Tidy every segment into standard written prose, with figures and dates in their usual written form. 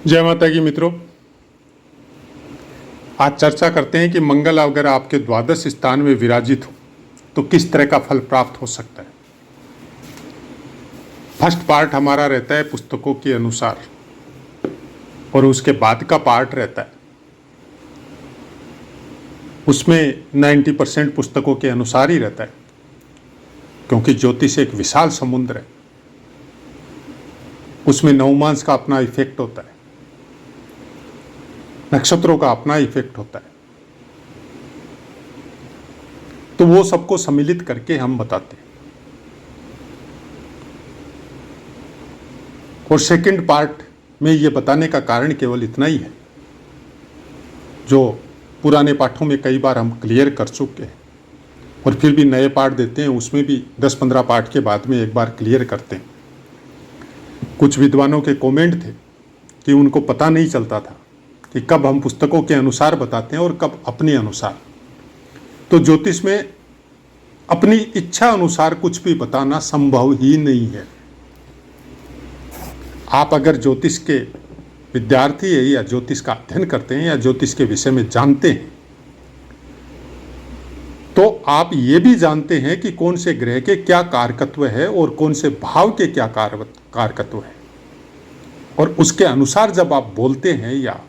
जय माता की मित्रों, आज चर्चा करते हैं कि मंगल अगर आपके द्वादश स्थान में विराजित हो तो किस तरह का फल प्राप्त हो सकता है। फर्स्ट पार्ट हमारा रहता है पुस्तकों के अनुसार और उसके बाद का पार्ट रहता है उसमें 90% पुस्तकों के अनुसार ही रहता है, क्योंकि ज्योतिष एक विशाल समुद्र है। उसमें नवमांस का अपना इफेक्ट होता है, नक्षत्रों का अपना इफेक्ट होता है, तो वो सबको सम्मिलित करके हम बताते हैं। और सेकंड पार्ट में ये बताने का कारण केवल इतना ही है, जो पुराने पाठों में कई बार हम क्लियर कर चुके हैं और फिर भी नए पाठ देते हैं, उसमें भी 10-15 पाठ के बाद में एक बार क्लियर करते हैं। कुछ विद्वानों के कमेंट थे कि उनको पता नहीं चलता था कि कब हम पुस्तकों के अनुसार बताते हैं और कब अपने अनुसार। तो ज्योतिष में अपनी इच्छा अनुसार कुछ भी बताना संभव ही नहीं है। आप अगर ज्योतिष के विद्यार्थी है या ज्योतिष का अध्ययन करते हैं या ज्योतिष के विषय में जानते हैं, तो आप ये भी जानते हैं कि कौन से ग्रह के क्या कारकत्व है और कौन से भाव के क्या कारकत्व है, और उसके अनुसार जब आप बोलते हैं या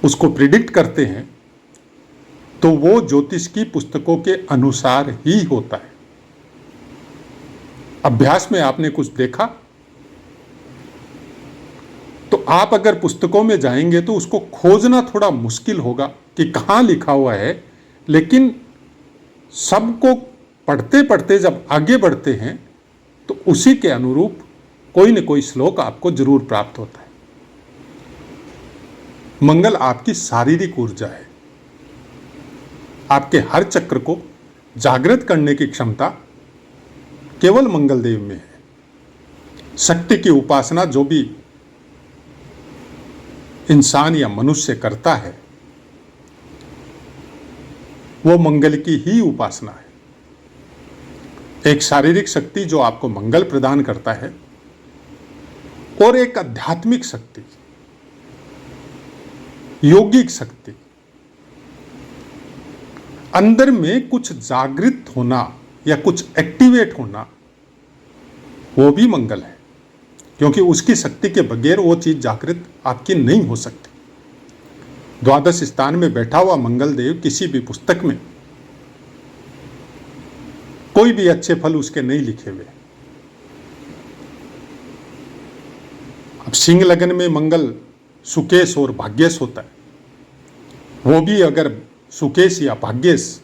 उसको प्रिडिक्ट करते हैं तो वो ज्योतिष की पुस्तकों के अनुसार ही होता है। अभ्यास में आपने कुछ देखा तो आप अगर पुस्तकों में जाएंगे तो उसको खोजना थोड़ा मुश्किल होगा कि कहाँ लिखा हुआ है, लेकिन सबको पढ़ते पढ़ते जब आगे बढ़ते हैं तो उसी के अनुरूप कोई न कोई श्लोक आपको जरूर प्राप्त होता है। मंगल आपकी शारीरिक ऊर्जा है। आपके हर चक्र को जागृत करने की क्षमता केवल मंगल देव में है। शक्ति की उपासना जो भी इंसान या मनुष्य करता है वो मंगल की ही उपासना है। एक शारीरिक शक्ति जो आपको मंगल प्रदान करता है और एक आध्यात्मिक शक्ति, योगिक शक्ति, अंदर में कुछ जागृत होना या कुछ एक्टिवेट होना, वो भी मंगल है, क्योंकि उसकी शक्ति के बगैर वो चीज जागृत आपकी नहीं हो सकती। द्वादश स्थान में बैठा हुआ मंगल देव किसी भी पुस्तक में कोई भी अच्छे फल उसके नहीं लिखे हुए। अब सिंह लगन में मंगल सुकेश और भाग्येश होता है, वो भी अगर सुकेश या भाग्येश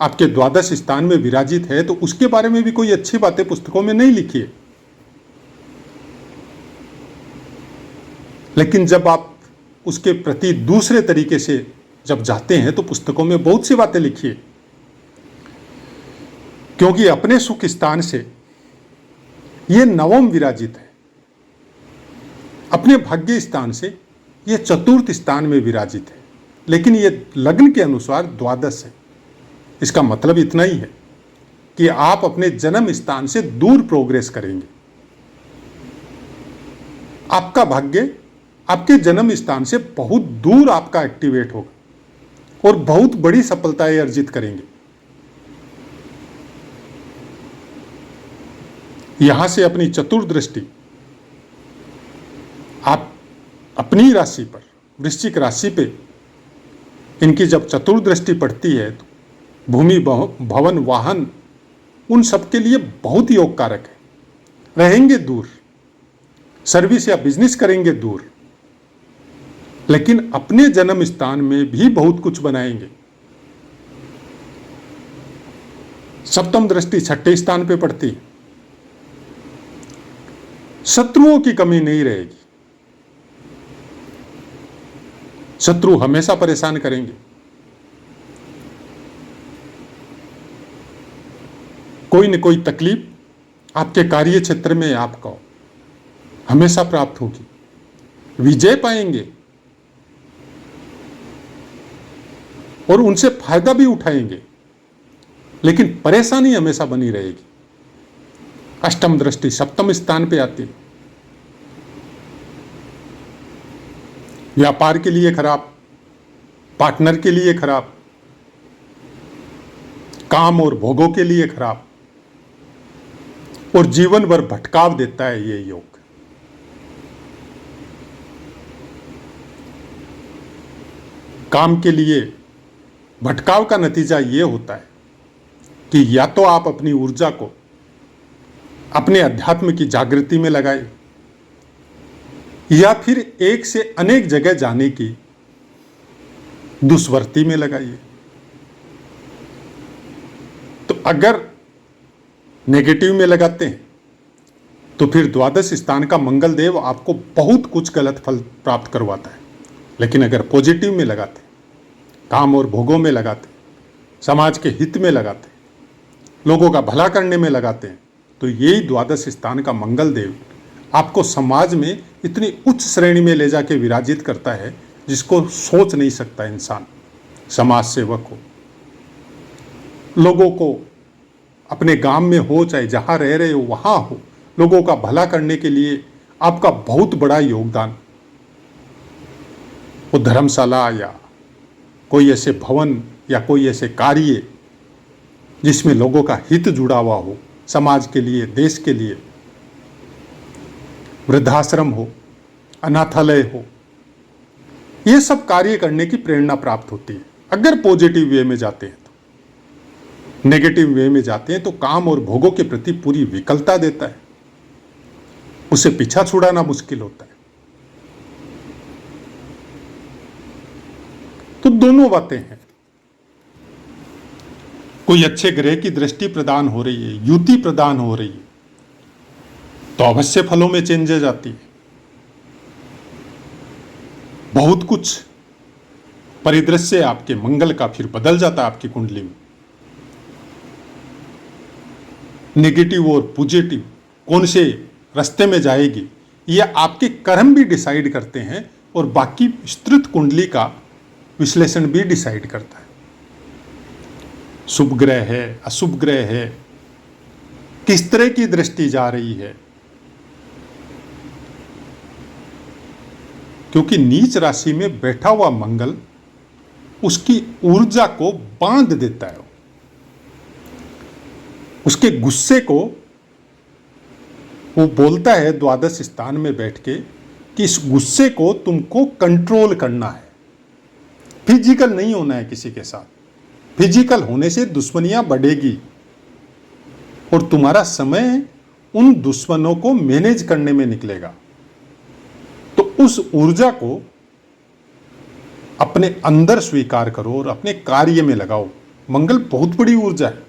आपके द्वादश स्थान में विराजित है तो उसके बारे में भी कोई अच्छी बातें पुस्तकों में नहीं लिखी है। लेकिन जब आप उसके प्रति दूसरे तरीके से जब जाते हैं तो पुस्तकों में बहुत सी बातें लिखी है, क्योंकि अपने सुख स्थान से ये नवम विराजित है, अपने भाग्य स्थान से ये चतुर्थ स्थान में विराजित है, लेकिन ये लग्न के अनुसार द्वादश है। इसका मतलब इतना ही है कि आप अपने जन्म स्थान से दूर प्रोग्रेस करेंगे। आपका भाग्य आपके जन्म स्थान से बहुत दूर आपका एक्टिवेट होगा और बहुत बड़ी सफलताएं अर्जित करेंगे। यहां से अपनी चतुर्दृष्टि आप अपनी राशि पर, वृश्चिक राशि पे इनकी जब चतुर्दृष्टि पड़ती है तो भूमि, भवन, वाहन उन सब के लिए बहुत योग कारक है। रहेंगे दूर, सर्विस या बिजनेस करेंगे दूर, लेकिन अपने जन्म स्थान में भी बहुत कुछ बनाएंगे। सप्तम दृष्टि छठे स्थान पे पड़ती है, शत्रुओं की कमी नहीं रहेगी। शत्रु हमेशा परेशान करेंगे। कोई न कोई तकलीफ आपके कार्य क्षेत्र में आपको हमेशा प्राप्त होगी। विजय पाएंगे और उनसे फायदा भी उठाएंगे, लेकिन परेशानी हमेशा बनी रहेगी। अष्टम दृष्टि सप्तम स्थान पे आती है। व्यापार के लिए खराब, पार्टनर के लिए खराब, काम और भोगों के लिए खराब, और जीवन भर भटकाव देता है ये योग। काम के लिए भटकाव का नतीजा ये होता है कि या तो आप अपनी ऊर्जा को अपने अध्यात्म की जागृति में लगाए, या फिर एक से अनेक जगह जाने की दुष्वर्ती में लगाइए। तो अगर नेगेटिव में लगाते हैं तो फिर द्वादश स्थान का मंगल देव आपको बहुत कुछ गलत फल प्राप्त करवाता है। लेकिन अगर पॉजिटिव में लगाते, काम और भोगों में लगाते, समाज के हित में लगाते, लोगों का भला करने में लगाते हैं, तो यही द्वादश स्थान का मंगल देव आपको समाज में इतनी उच्च श्रेणी में ले जाके विराजित करता है जिसको सोच नहीं सकता इंसान। समाज सेवक हो, लोगों को अपने गांव में हो चाहे जहां रह रहे हो वहां हो, लोगों का भला करने के लिए आपका बहुत बड़ा योगदान, वो धर्मशाला या कोई ऐसे भवन या कोई ऐसे कार्य जिसमें लोगों का हित जुड़ा हुआ हो, समाज के लिए, देश के लिए, वृद्धाश्रम हो, अनाथालय हो, ये सब कार्य करने की प्रेरणा प्राप्त होती है अगर पॉजिटिव वे में जाते हैं। तो नेगेटिव वे में जाते हैं तो काम और भोगों के प्रति पूरी विकलता देता है, उसे पीछा छुड़ाना मुश्किल होता है। तो दोनों बातें हैं। कोई अच्छे ग्रह की दृष्टि प्रदान हो रही है, युति प्रदान हो रही है, तो अवश्य फलों में चेंजेस आती है। बहुत कुछ परिदृश्य आपके मंगल का फिर बदल जाता है आपकी कुंडली में। नेगेटिव और पॉजिटिव कौन से रास्ते में जाएगी, यह आपके कर्म भी डिसाइड करते हैं और बाकी विस्तृत कुंडली का विश्लेषण भी डिसाइड करता है। शुभ ग्रह है, अशुभ ग्रह है, किस तरह की दृष्टि जा रही है, क्योंकि नीच राशि में बैठा हुआ मंगल उसकी ऊर्जा को बांध देता है। उसके गुस्से को वो बोलता है द्वादश स्थान में बैठ के कि इस गुस्से को तुमको कंट्रोल करना है, फिजिकल नहीं होना है किसी के साथ। फिजिकल होने से दुश्मनियां बढ़ेगी और तुम्हारा समय उन दुश्मनों को मैनेज करने में निकलेगा। तो उस ऊर्जा को अपने अंदर स्वीकार करो और अपने कार्य में लगाओ। मंगल बहुत बड़ी ऊर्जा है।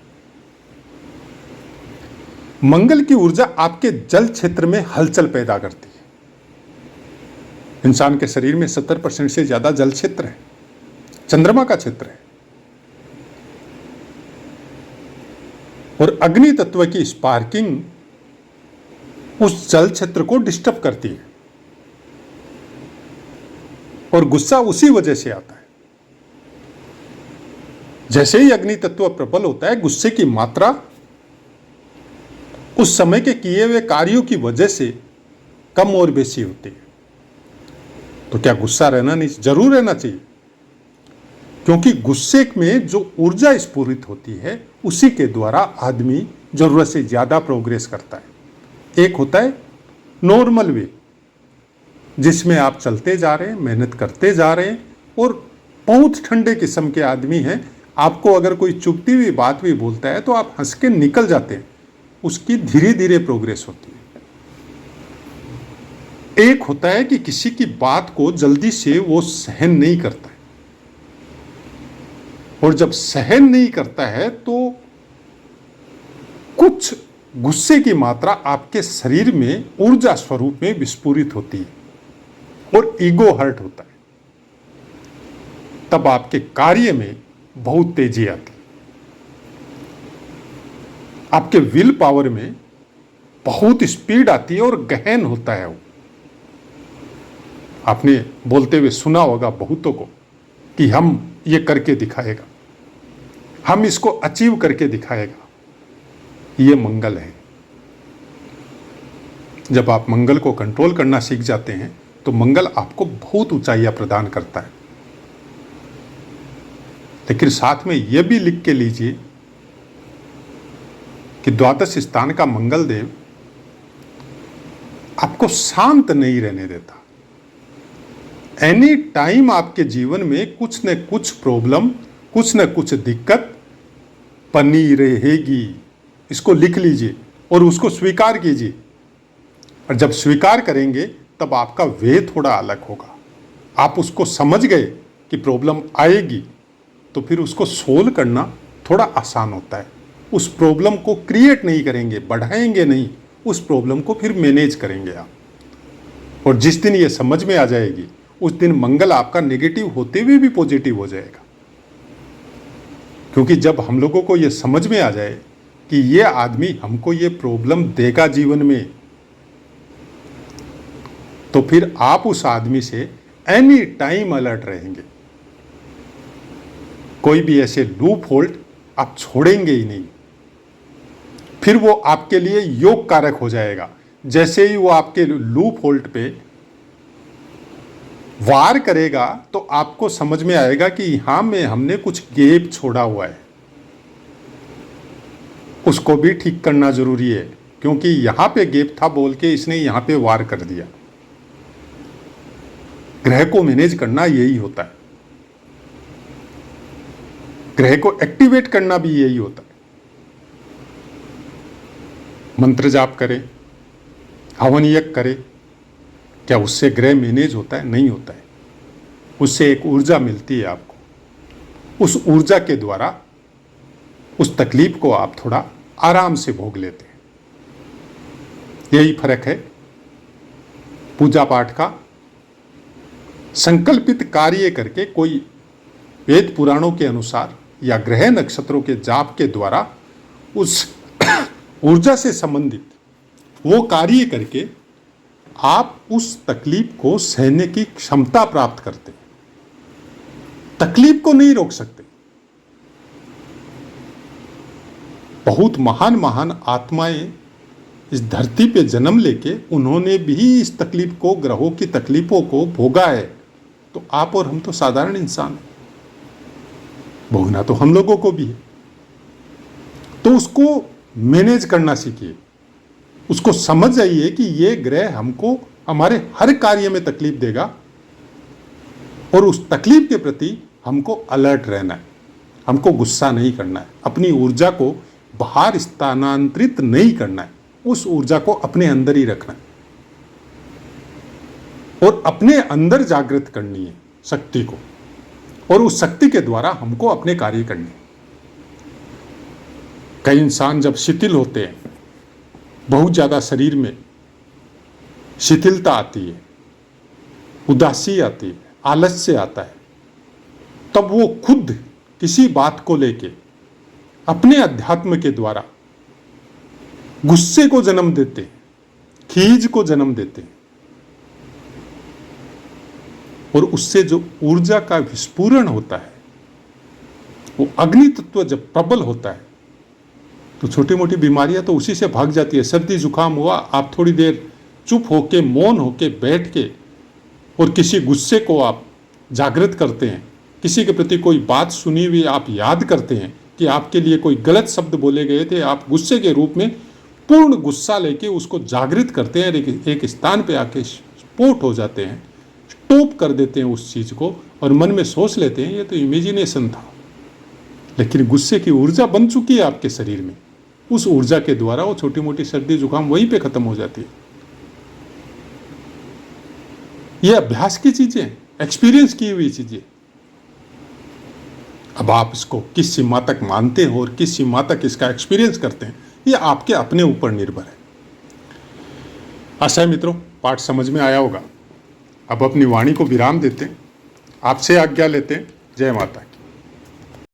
मंगल की ऊर्जा आपके जल क्षेत्र में हलचल पैदा करती है। इंसान के शरीर में 70% से ज्यादा जल क्षेत्र है, चंद्रमा का क्षेत्र है। और अग्नि तत्व की स्पार्किंग उस जल क्षेत्र को डिस्टर्ब करती है और गुस्सा उसी वजह से आता है। जैसे ही अग्नि तत्व प्रबल होता है, गुस्से की मात्रा उस समय के किए हुए कार्यों की वजह से कम और बेसी होती है। तो क्या गुस्सा रहना नहीं, जरूर रहना चाहिए, क्योंकि गुस्से में जो ऊर्जा स्फुरित होती है उसी के द्वारा आदमी जरूरत से ज्यादा प्रोग्रेस करता है। एक होता है नॉर्मल वे, जिसमें आप चलते जा रहे हैं, मेहनत करते जा रहे हैं और बहुत ठंडे किस्म के आदमी हैं। आपको अगर कोई चुभती हुई बात भी बोलता है तो आप हंस के निकल जाते हैं, उसकी धीरे धीरे प्रोग्रेस होती है। एक होता है कि किसी की बात को जल्दी से वो सहन नहीं करता है, और जब सहन नहीं करता है तो कुछ गुस्से की मात्रा आपके शरीर में ऊर्जा स्वरूप में विस्फुरित होती है और ईगो हर्ट होता है। तब आपके कार्य में बहुत तेजी आती है, आपके विल पावर में बहुत स्पीड आती है और गहन होता है वो। आपने बोलते हुए सुना होगा बहुतों को कि हम ये करके दिखाएगा, हम इसको अचीव करके दिखाएगा। ये मंगल है। जब आप मंगल को कंट्रोल करना सीख जाते हैं तो मंगल आपको बहुत ऊंचाइयां प्रदान करता है। लेकिन साथ में यह भी लिख के लीजिए कि द्वादश स्थान का मंगल देव आपको शांत नहीं रहने देता। एनी टाइम आपके जीवन में कुछ न कुछ प्रॉब्लम, कुछ न कुछ दिक्कत बनी रहेगी। इसको लिख लीजिए और उसको स्वीकार कीजिए। और जब स्वीकार करेंगे तब आपका वे थोड़ा अलग होगा। आप उसको समझ गए कि प्रॉब्लम आएगी तो फिर उसको सोल्व करना थोड़ा आसान होता है। उस प्रॉब्लम को क्रिएट नहीं करेंगे, बढ़ाएंगे नहीं, उस प्रॉब्लम को फिर मैनेज करेंगे आप। और जिस दिन ये समझ में आ जाएगी उस दिन मंगल आपका नेगेटिव होते हुए भी पॉजिटिव हो जाएगा। क्योंकि जब हम लोगों को ये समझ में आ जाए कि ये आदमी हमको ये प्रॉब्लम देगा जीवन में, तो फिर आप उस आदमी से एनी टाइम अलर्ट रहेंगे। कोई भी ऐसे लूप होल्ड आप छोड़ेंगे ही नहीं। फिर वो आपके लिए योग कारक हो जाएगा। जैसे ही वो आपके लूप होल्ड पे वार करेगा तो आपको समझ में आएगा कि यहां में हमने कुछ गैप छोड़ा हुआ है, उसको भी ठीक करना जरूरी है। क्योंकि यहां पे गैप था बोल के इसने यहां पे वार कर दिया। ग्रह को मैनेज करना यही होता है, ग्रह को एक्टिवेट करना भी यही होता है। मंत्र जाप करें, हवन यज्ञ करें, क्या उससे ग्रह मैनेज होता है? नहीं होता है। उससे एक ऊर्जा मिलती है आपको। उस ऊर्जा के द्वारा उस तकलीफ को आप थोड़ा आराम से भोग लेते हैं। यही फर्क है पूजा पाठ का। संकल्पित कार्य करके कोई वेद पुराणों के अनुसार या ग्रह नक्षत्रों के जाप के द्वारा उस ऊर्जा से संबंधित वो कार्य करके आप उस तकलीफ को सहने की क्षमता प्राप्त करते हैं। तकलीफ को नहीं रोक सकते। बहुत महान महान आत्माएं इस धरती पे जन्म लेके उन्होंने भी इस तकलीफ को, ग्रहों की तकलीफों को भोगा है। तो आप और हम तो साधारण इंसान हैं, भोगना तो हम लोगों को भी है। तो उसको मैनेज करना सीखिए। उसको समझ जाइए कि ये ग्रह हमको हमारे हर कार्य में तकलीफ देगा और उस तकलीफ के प्रति हमको अलर्ट रहना है। हमको गुस्सा नहीं करना है, अपनी ऊर्जा को बाहर स्थानांतरित नहीं करना है, उस ऊर्जा को अपने अंदर ही रखना है और अपने अंदर जागृत करनी है शक्ति को, और उस शक्ति के द्वारा हमको अपने कार्य करने हैं। कई इंसान जब शिथिल होते हैं, बहुत ज़्यादा शरीर में शिथिलता आती है, उदासी आती है, आलस्य आता है, तब वो खुद किसी बात को लेके अपने अध्यात्म के द्वारा गुस्से को जन्म देते हैं, खीज को जन्म देते हैं, और उससे जो ऊर्जा का विस्फुरण होता है, वो अग्नि तत्व जब प्रबल होता है तो छोटी मोटी बीमारियां तो उसी से भाग जाती है। सर्दी जुकाम हुआ, आप थोड़ी देर चुप होके, मौन होके बैठ के और किसी गुस्से को आप जागृत करते हैं, किसी के प्रति कोई बात सुनी हुई आप याद करते हैं कि आपके लिए कोई गलत शब्द बोले गए थे, आप गुस्से के रूप में पूर्ण गुस्सा लेके उसको जागृत करते हैं, एक स्थान पे आके स्फोट हो जाते हैं, स्टॉप कर देते हैं उस चीज़ को और मन में सोच लेते हैं ये तो इमेजिनेशन था। लेकिन गुस्से की ऊर्जा बन चुकी है आपके शरीर में, उस ऊर्जा के द्वारा वो छोटी मोटी सर्दी जुकाम वहीं पे खत्म हो जाती है। ये अभ्यास की चीजें, एक्सपीरियंस की हुई चीजें। अब आप इसको किस सीमा तक मानते हो और किस सीमा तक इसका एक्सपीरियंस करते हैं, ये आपके अपने ऊपर निर्भर है। आशा है मित्रों पाठ समझ में आया होगा। अब अपनी वाणी को विराम देते हैं, आपसे आज्ञा लेते हैं। जय माता की।